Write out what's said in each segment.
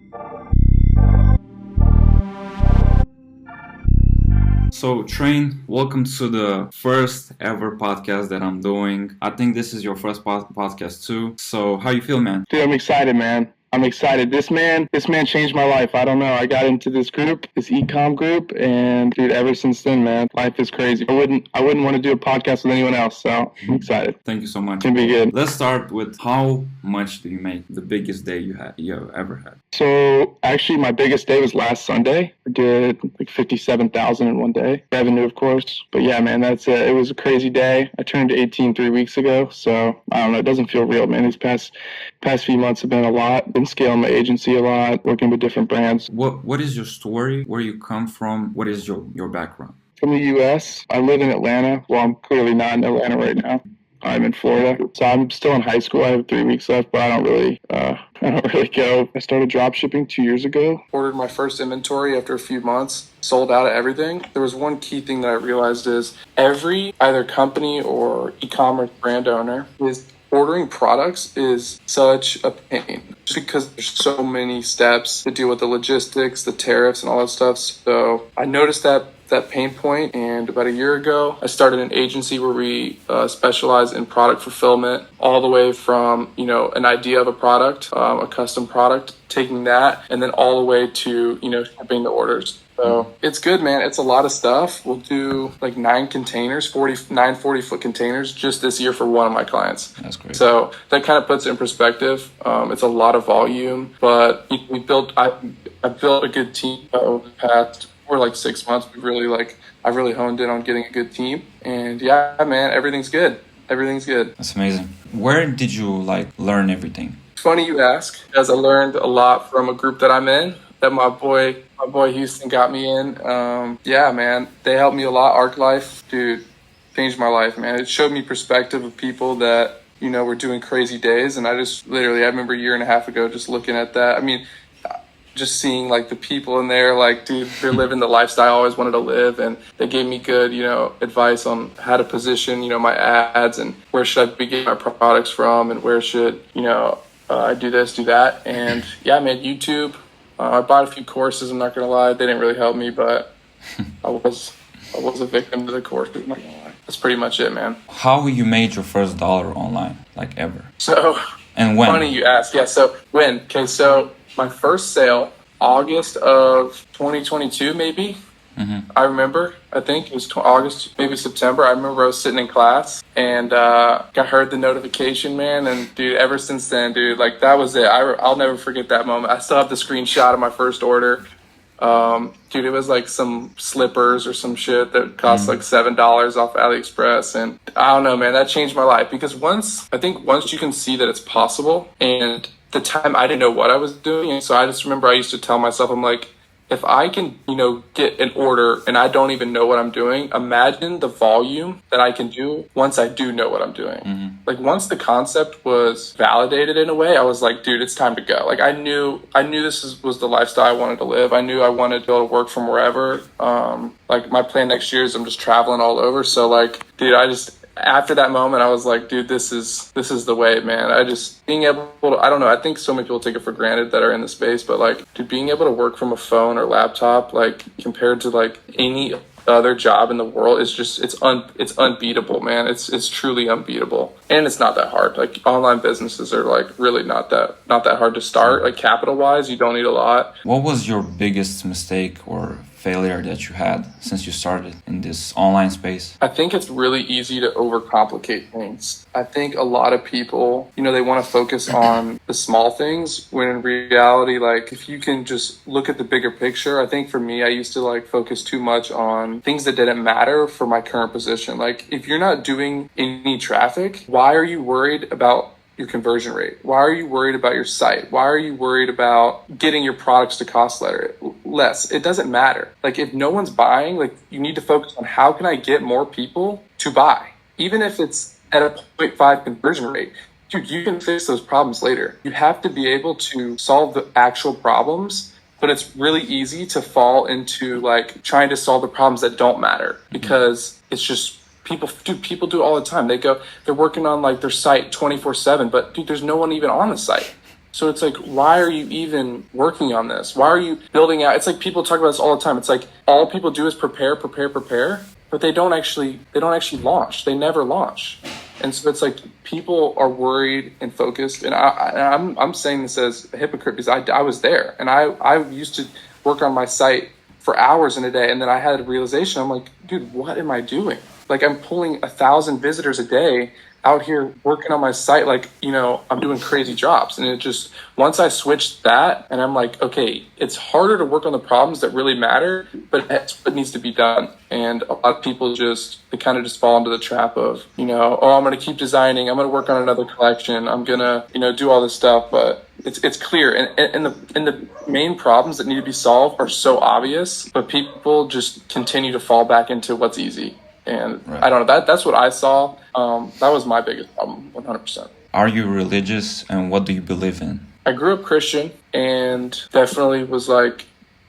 So, Trane, welcome to the first ever podcast that I'm doing. I think this is your first podcast too. So, how you feel, man? Dude, I'm excited, man. I'm excited. This man changed my life. I don't know. I got into this group, this ecom group, and dude, ever since then, man, life is crazy. I wouldn't want to do a podcast with anyone else, so I'm excited. Thank you so much. It's gonna be good. Let's start with how much do you make? The biggest day you ever had? So actually, my biggest day was last Sunday. I did like 57,000 in one day, revenue, of course. But yeah, man, that's it. It was a crazy day. I turned 18 3 weeks ago, so I don't know. It doesn't feel real, man. These past few months have been a lot. Been scaling my agency a lot, working with different brands. What is your story? Where you come from? What is your background? From the U.S., I live in Atlanta. Well, I'm clearly not in Atlanta right now. I'm in Florida, so I'm still in high school. I have 3 weeks left, but I don't really go. I started drop shipping 2 years ago. Ordered my first inventory after a few months. Sold out of everything. There was one key thing that I realized is every either company or e-commerce brand owner is ordering products is such a pain just because there's so many steps to deal with the logistics, the tariffs, and all that stuff. So I noticed that pain point, and about a year ago I started an agency where we specialize in product fulfillment, all the way from an idea of a product, a custom product, taking that, and then all the way to shipping the orders. So it's good, man. It's a lot of stuff. We'll do like 9 containers, 40-foot containers just this year for one of my clients. That's great. So that kind of puts it in perspective. It's a lot of volume, but I built a good team over the past like 6 months. I've really honed in on getting a good team, and yeah, man, everything's good. Everything's good. That's amazing. Where did you learn everything? Funny you ask, as I learned a lot from a group that I'm in, that my boy Houston got me in. Yeah, man, they helped me a lot. Arc Life, dude, changed my life, man. It showed me perspective of people that, were doing crazy days. And I remember a year and a half ago just looking at that. I mean, just seeing the people in there, dude, they're living the lifestyle I always wanted to live. And they gave me good, advice on how to position, my ads, and where should I be getting my products from, and where should, I do this, do that. And yeah, man, YouTube. I bought a few courses. I'm not gonna lie, they didn't really help me, but I was a victim to the courses. I'm not gonna lie. That's pretty much it, man. How you made your first dollar online, ever? So, and when? Funny you ask. Yeah. So when? Okay. So my first sale, August of 2022, maybe. Mm-hmm. I remember. I think it was August, maybe September. I remember I was sitting in class and I heard the notification, man. And dude, ever since then, dude, that was it. I'll never forget that moment. I still have the screenshot of my first order. Dude, it was some slippers or some shit that cost $7 off AliExpress. And I don't know, man, that changed my life, because once you can see that it's possible, and the time I didn't know what I was doing. And so I just remember I used to tell myself, I'm like, if I can, get an order and I don't even know what I'm doing, imagine the volume that I can do once I do know what I'm doing. Mm-hmm. Once the concept was validated in a way, I was like, dude, it's time to go. I knew this was the lifestyle I wanted to live. I knew I wanted to be able to work from wherever. My plan next year is I'm just traveling all over. So dude, after that moment, I was like, dude, this is the way, man. Being able to, I don't know, I think so many people take it for granted that are in the space, but dude, being able to work from a phone or laptop, compared to any other job in the world, is just, it's unbeatable, man. It's truly unbeatable. And it's not that hard. Online businesses are really not that hard to start. Capital wise, you don't need a lot. What was your biggest mistake or failure that you had since you started in this online space? I think it's really easy to overcomplicate things. I think a lot of people, they want to focus on the small things, when in reality, if you can just look at the bigger picture. I think for me, I used to focus too much on things that didn't matter for my current position. If you're not doing any traffic, why are you worried about your conversion rate? Why are you worried about your site? Why are you worried about getting your products to cost less? It doesn't matter. If no one's buying, you need to focus on how can I get more people to buy? Even if it's at a 0.5 conversion rate, dude, you can fix those problems later. You have to be able to solve the actual problems, but it's really easy to fall into trying to solve the problems that don't matter, because it's just, people do it all the time. They're working on their site 24/7, but dude, there's no one even on the site. So it's like, why are you even working on this? Why are you building out? It's like people talk about this all the time. It's like all people do is prepare, but they don't actually launch. They never launch. And so it's like people are worried and focused. And I'm saying this as a hypocrite because I was there, and I used to work on my site for hours in a day, and then I had a realization. I'm like, dude, what am I doing? Like, I'm pulling 1,000 visitors a day out here working on my site, like, I'm doing crazy jobs. And it just, once I switched that, and I'm like, okay, it's harder to work on the problems that really matter, but that's what needs to be done. And a lot of people they kind of just fall into the trap of, oh, I'm going to keep designing, I'm going to work on another collection, I'm going to, do all this stuff. But it's clear. And the main problems that need to be solved are so obvious, but people just continue to fall back into what's easy. And right. I don't know, that's what I saw. That was my biggest problem, 100%. Are you religious, and what do you believe in? I grew up Christian, and definitely was like,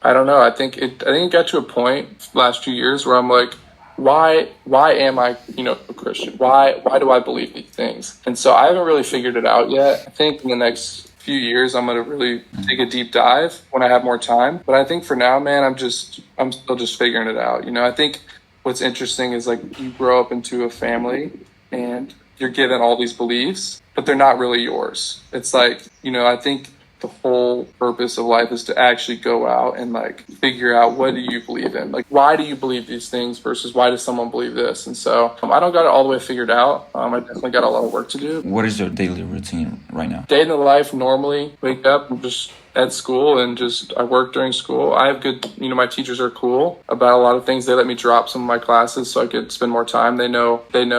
I don't know. I think it got to a point last few years where I'm like, why am I, a Christian? Why do I believe these things? And so I haven't really figured it out yet. I think in the next few years I'm going to really take a deep dive when I have more time. But I think for now, man, I'm still just figuring it out. I think what's interesting is like you grow up into a family and you're given all these beliefs, but they're not really yours. It's like, I think the whole purpose of life is to actually go out and like figure out, what do you believe in? Like, why do you believe these things versus why does someone believe this? And so I don't got it all the way figured out. I definitely got a lot of work to do. What is your daily routine right now? Day in the life, normally wake up and just at school and I work during school. I have good, my teachers are cool about a lot of things. They let me drop some of my classes so I could spend more time. They know, and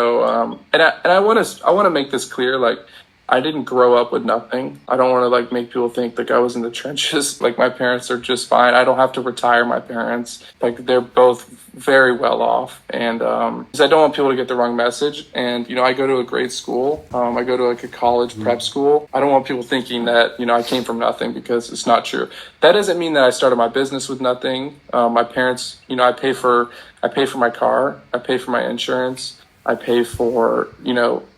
I want to make this clear. Like, I didn't grow up with nothing. I don't want to like make people think like I was in the trenches. Like, my parents are just fine. I don't have to retire my parents. Like, they're both very well off. And because I don't want people to get the wrong message. And, I go to a great school. I go to like a college prep school. I don't want people thinking that, I came from nothing, because it's not true. That doesn't mean that I started my business with nothing. My parents, I pay for my car. I pay for my insurance. I pay for,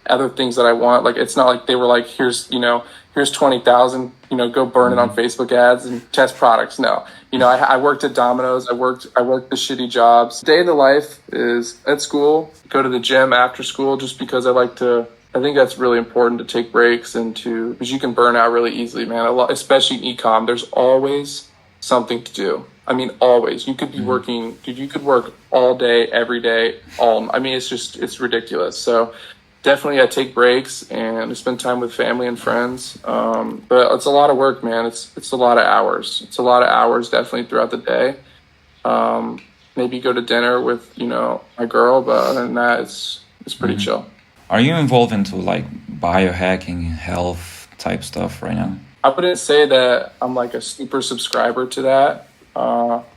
other things that I want. Like, it's not like they were like, here's 20,000, go burn it on Facebook ads and test products. No, I worked at Domino's. I worked the shitty jobs. Day in the life is at school, go to the gym after school, just because I think that's really important to take breaks because you can burn out really easily, man. Especially in e-com, there's always something to do. I mean, always. You could be working, dude, you could work all day, every day, it's ridiculous. So definitely I take breaks and I spend time with family and friends. But it's a lot of work, man. It's a lot of hours. It's a lot of hours definitely throughout the day. Maybe go to dinner with, my girl, but other than that, it's pretty chill. Are you involved into like biohacking, health type stuff right now? I wouldn't say that I'm like a super subscriber to that.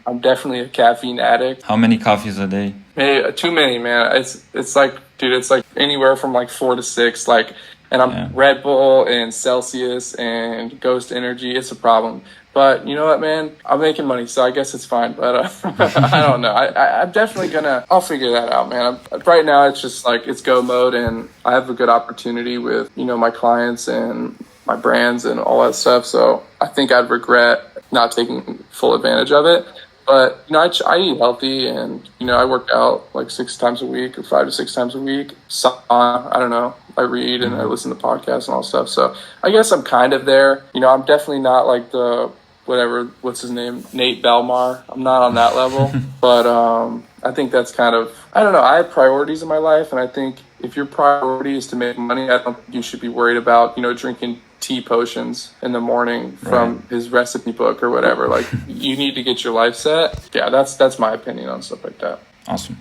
I'm definitely a caffeine addict. How many coffees a day? Maybe too many, man. It's like, dude, it's like anywhere from like 4 to 6. Like, and I'm Red Bull and Celsius and Ghost Energy. It's a problem. But you know what, man? I'm making money, so I guess it's fine. But I don't know. I'm definitely I'll figure that out, man. Right now, it's just like, it's go mode, and I have a good opportunity with, my clients and my brands and all that stuff. So I think I'd regret not taking full advantage of it. But, I eat healthy, and, I work out like 6 times a week or 5 to 6 times a week. So, I don't know. I read and I listen to podcasts and all stuff. So I guess I'm kind of there. I'm definitely not like what's his name? Nate Belmar. I'm not on that level. But I think that's kind of, I don't know. I have priorities in my life. And I think if your priority is to make money, I don't think you should be worried about, drinking tea potions in the morning from his recipe book or whatever. Like, you need to get your life set. Yeah, that's my opinion on stuff like that. Awesome.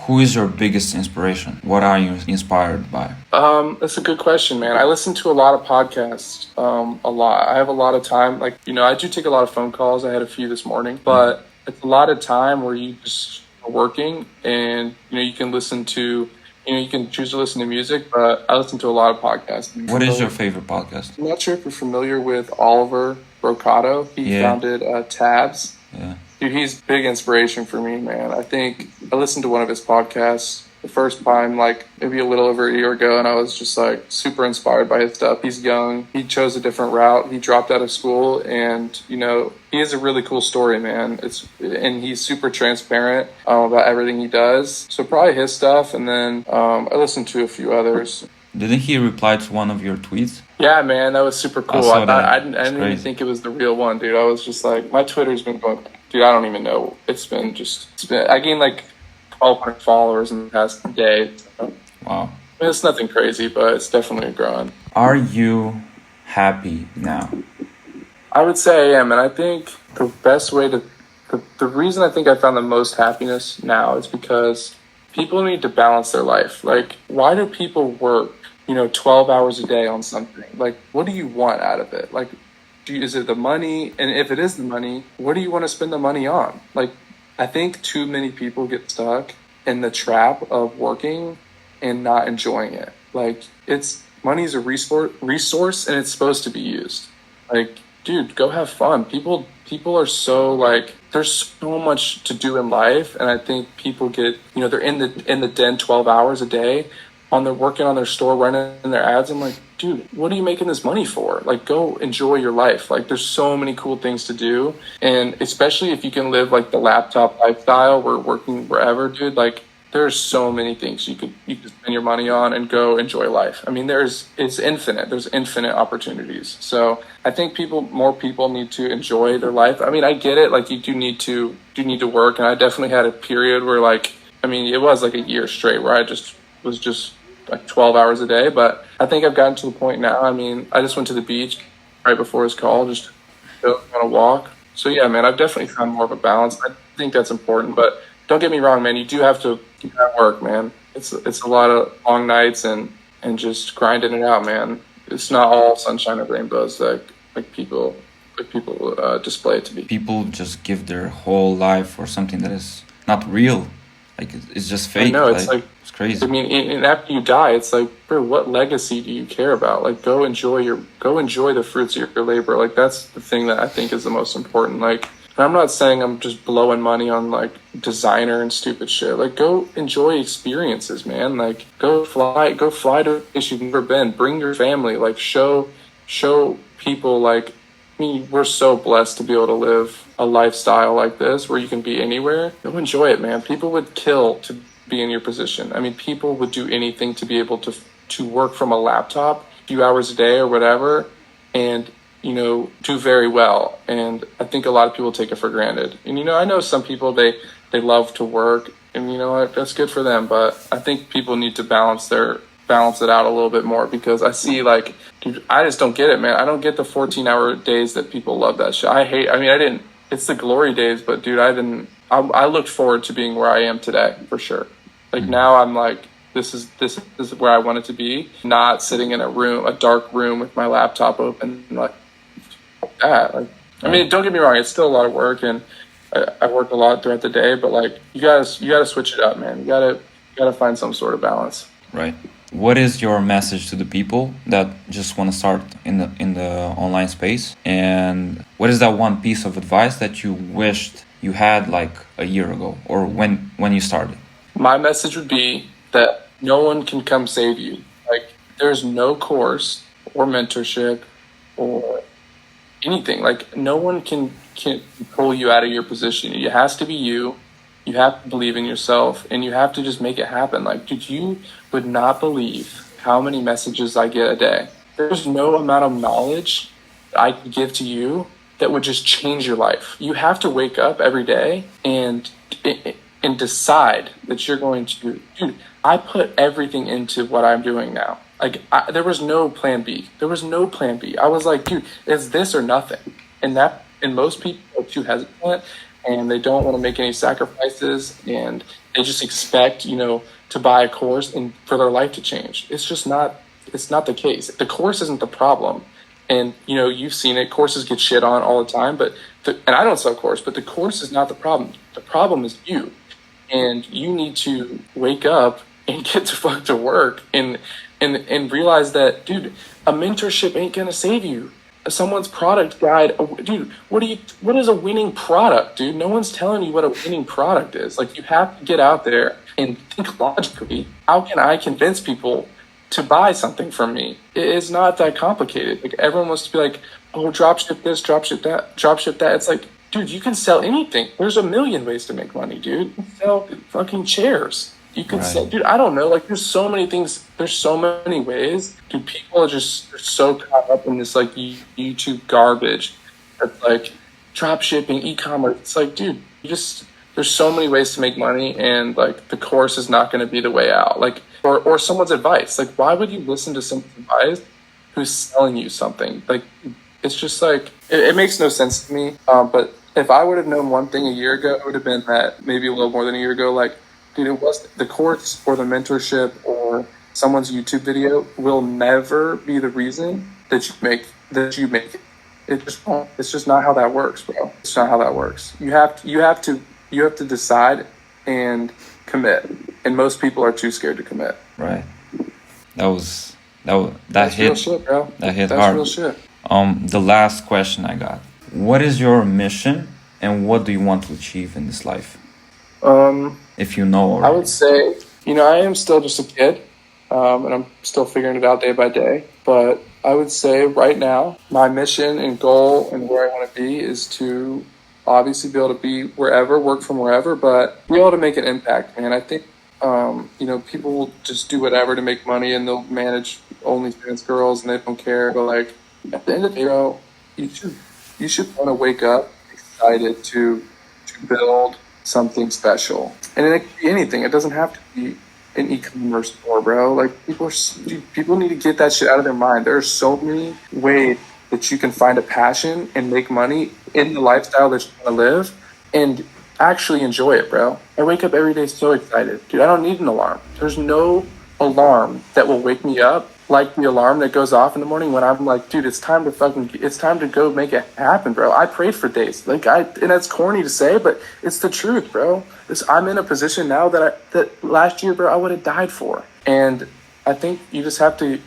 Who is your biggest inspiration? What are you inspired by? That's a good question, man. I listen to a lot of podcasts, a lot. I have a lot of time. Like, I do take a lot of phone calls. I had a few this morning, but it's a lot of time where you just are working, and, you can listen to, you can choose to listen to music, but I listen to a lot of podcasts. What is your favorite podcast? I'm not sure if you're familiar with Oliver Brocato. He founded Tabs. Yeah. Dude, he's big inspiration for me, man. I think I listened to one of his podcasts the first time, like maybe a little over a year ago, and I was just like super inspired by his stuff. He's young. He chose a different route. He dropped out of school, and he has a really cool story, man. And he's super transparent about everything he does. So probably his stuff, and then I listened to a few others. Didn't he reply to one of your tweets? Yeah, man, that was super cool. I saw that. I didn't even think it was the real one, dude. I was just like, my Twitter's been going, dude, I don't even know. I gained like 1,200 followers in the past day. So, Wow. I mean, it's nothing crazy, but it's definitely growing. Are you happy now? I would say I am, and I think the best way to, the reason I think I found the most happiness now is because people need to balance their life. Like, why do people work 12 hours a day on something? Like, what do you want out of it? Like, is it the money? And if it is the money, what do you want to spend the money on? Like, I think too many people get stuck in the trap of working and not enjoying it. Like, money is a resource and it's supposed to be used. Like, dude, go have fun. People are so like, there's so much to do in life, and I think people get, they're in the den 12 hours a day. They're working on their store, running their ads. I'm like, dude, what are you making this money for? Like, go enjoy your life. Like, there's so many cool things to do. And especially if you can live like the laptop lifestyle, where working wherever, dude, like there's so many things you could spend your money on and go enjoy life. I mean, it's infinite. There's infinite opportunities. So I think more people need to enjoy their life. I mean, I get it. Like, you do need to work. And I definitely had a period where it was like a year straight where I was just like 12 hours a day, but I think I've gotten to the point now. I mean, I just went to the beach right before his call, just go on a walk. So yeah, man, I've definitely found more of a balance. I think that's important, but don't get me wrong, man. You have to work, man. It's a lot of long nights and just grinding it out, man. It's not all sunshine and rainbows like people display it to be. People just give their whole life for something that is not real. Like, it's just fake. I know, it's it's crazy. I mean, and after you die, it's like, bro, what legacy do you care about? Like, go enjoy the fruits of your labor. Like, that's the thing that I think is the most important. Like, and I'm not saying I'm just blowing money on like designer and stupid shit. Like, go enjoy experiences, man. Like, go fly to a place you've never been. Bring your family. Like, show people. Like, I mean, we're so blessed to be able to live a lifestyle like this where you can be anywhere. Go enjoy it, man. People would kill to be in your position. I mean, people would do anything to be able to work from a laptop a few hours a day or whatever, and do very well. And I think a lot of people take it for granted. And I know some people, they love to work, and you know what, that's good for them, but I think people need to balance it out a little bit more, because I see, like, dude, I just don't get it, man. I don't get the 14-hour days that people love that shit. I didn't, it's the glory days, but dude, I looked forward to being where I am today, for sure. Like, now I'm like, this is where I want it to be, not sitting in a dark room with my laptop open, like that. Like, I mean, don't get me wrong, it's still a lot of work, and I work a lot throughout the day, but like, you gotta switch it up, man. You gotta find some sort of balance. Right. What is your message to the people that just want to start in the online space? And what is that one piece of advice that you wished you had like a year ago, or when you started? My message would be that no one can come save you. Like, there's no course or mentorship or anything. Like, no one can pull you out of your position. It has to be you. You have to believe in yourself, and you have to just make it happen. Like, dude, you would not believe how many messages I get a day. There's no amount of knowledge I could give to you that would just change your life. You have to wake up every day and decide that you're going to, dude, I put everything into what I'm doing now. Like, there was no plan B. There was no plan B. I was like, dude, it's this or nothing. And most people are too hesitant, and they don't want to make any sacrifices, and they just expect, to buy a course and for their life to change. It's not the case. The course isn't the problem. And, you've seen it. Courses get shit on all the time, and I don't sell course, but the course is not the problem. The problem is you. And you need to wake up and get the fuck to work and realize that, dude, a mentorship ain't gonna save you. someone's product guide. Dude, what is a winning product, dude? No one's telling you what a winning product is. Like, you have to get out there and think logically. How can I convince people to buy something from me? It's not that complicated. Like, everyone wants to be like, oh, drop ship this, drop ship that, drop ship that. It's like, dude, you can sell anything. There's a million ways to make money, dude. You can sell fucking chairs. You can sell, dude, I don't know. Like, there's so many things. There's so many ways. Dude, people are just, they're so caught up in this, like, YouTube garbage. That's like drop shipping, e-commerce. It's like, dude, there's so many ways to make money, and like, the course is not going to be the way out. Like, or someone's advice. Like, why would you listen to someone's advice who's selling you something? Like, it's just like, it makes no sense to me. But if I would have known one thing a year ago, it would have been that, maybe a little more than a year ago, like, dude, it was the course or the mentorship or someone's YouTube video will never be the reason that you make it. It just won't. It's just not how that works, bro. It's not how that works. You have to decide and commit. And most people are too scared to commit. Right. That That's hit. real shit, bro. That hit That's hard. real shit. The last question I got. What is your mission and what do you want to achieve in this life? If you know already. I would say, I am still just a kid, and I'm still figuring it out day by day. But I would say right now, my mission and goal and where I want to be is to obviously be able to be wherever, work from wherever, but be able to make an impact, man. I think, people will just do whatever to make money, and they'll manage OnlyFans girls, and they don't care. But like, at the end of the day, bro, you should want to wake up excited to build something special. And it could be anything. It doesn't have to be an e-commerce store, bro. Like, people need to get that shit out of their mind. There are so many ways that you can find a passion and make money in the lifestyle that you want to live and actually enjoy it, bro. I wake up every day so excited. Dude, I don't need an alarm. There's no alarm that will wake me up like the alarm that goes off in the morning when I'm like, dude, it's time to go make it happen, bro. I prayed for days. And that's corny to say, but it's the truth, bro. I'm in a position now that last year, bro, I would have died for. And I think you have to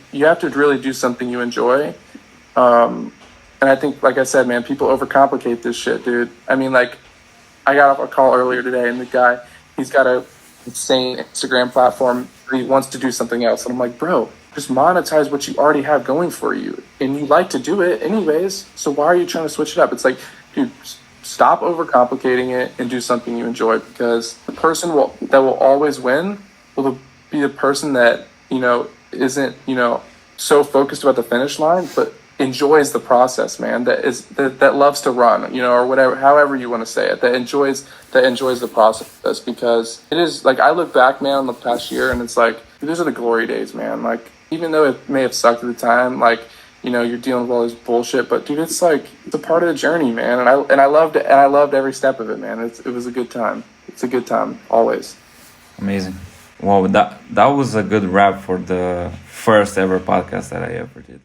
really do something you enjoy. And I think, like I said, man, people overcomplicate this shit, dude. I mean, like, I got off a call earlier today, and the guy, he's got a insane Instagram platform. He wants to do something else. And I'm like, bro, just monetize what you already have going for you. And you like to do it anyways. So why are you trying to switch it up? It's like, dude, stop overcomplicating it and do something you enjoy, because the person that will always win will be the person that, isn't, so focused about the finish line, but enjoys the process, man. That loves to run, or whatever, however you want to say it, that enjoys the process. Because it is like, I look back, man, on the past year, and it's like, these are the glory days, man. Like, even though it may have sucked at the time, like, you're dealing with all this bullshit, but dude, it's like, it's a part of the journey, man. And I loved it, and I loved every step of it, man. It was a good time. It's a good time, always. Amazing. Wow, that was a good wrap for the first ever podcast that I ever did.